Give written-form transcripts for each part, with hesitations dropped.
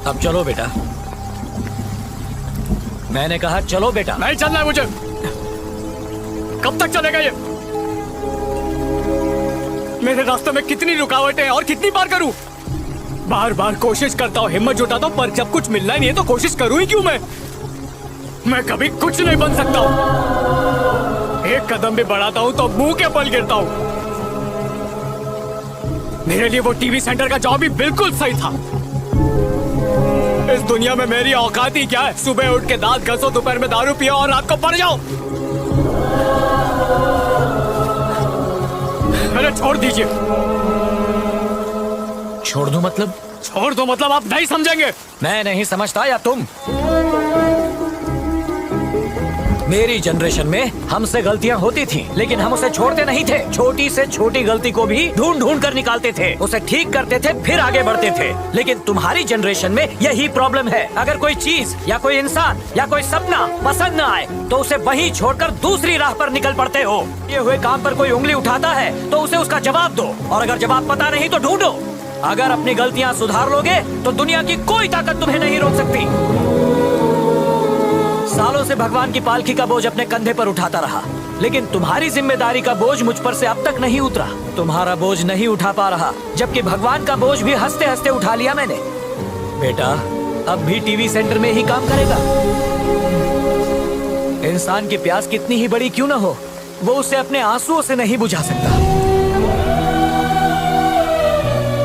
अब चलो बेटा। मैंने कहा चलो बेटा। नहीं चलना है मुझे। कब तक चलेगा ये? मेरे रास्ते में कितनी रुकावटें हैं और कितनी बार करूं? बार बार कोशिश करता हूं, हिम्मत जुटाता हूं, पर जब कुछ मिलना ही नहीं है तो कोशिश करूं ही क्यों मैं कभी कुछ नहीं बन सकता हूं। एक कदम भी बढ़ाता हूं तो मुंह के बल गिरता हूं। मेरे लिए वो टीवी सेंटर का जॉब भी बिल्कुल सही था। इस दुनिया में मेरी औकात ही क्या है? सुबह उठ के दांत घसो, दोपहर में दारू पियो और रात को पड़ जाओ। अरे छोड़ दीजिए। छोड़ दूं मतलब? छोड़ दो मतलब आप नहीं समझेंगे। मैं नहीं समझता या तुम? मेरी जनरेशन में हमसे गलतियां होती थीं, लेकिन हम उसे छोड़ते नहीं थे। छोटी से छोटी गलती को भी ढूंढ ढूंढ कर निकालते थे, उसे ठीक करते थे, फिर आगे बढ़ते थे। लेकिन तुम्हारी जनरेशन में यही प्रॉब्लम है। अगर कोई चीज या कोई इंसान या कोई सपना पसंद न आए तो उसे वहीं छोड़कर दूसरी राह पर निकल पड़ते हो। ये हुए काम पर कोई उंगली उठाता है तो उसे उसका जवाब दो, और अगर जवाब पता नहीं तो ढूंढो। अगर अपनी गलतियां सुधार लोगे तो दुनिया की कोई ताकत तुम्हें नहीं रोक सकती। सालों से भगवान की पालकी का बोझ अपने कंधे पर उठाता रहा, लेकिन तुम्हारी जिम्मेदारी का बोझ मुझ पर से अब तक नहीं उतरा। तुम्हारा बोझ नहीं उठा पा रहा, जबकि भगवान का बोझ भी हंसते हंसते उठा लिया मैंने। बेटा अब भी टीवी सेंटर में ही काम करेगा। इंसान की प्यास कितनी ही बड़ी क्यों न हो, वो उसे अपने आंसुओं से नहीं बुझा सकता।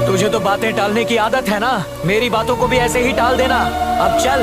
तुझे तो बातें टालने की आदत है ना, मेरी बातों को भी ऐसे ही टाल देना। अब चल।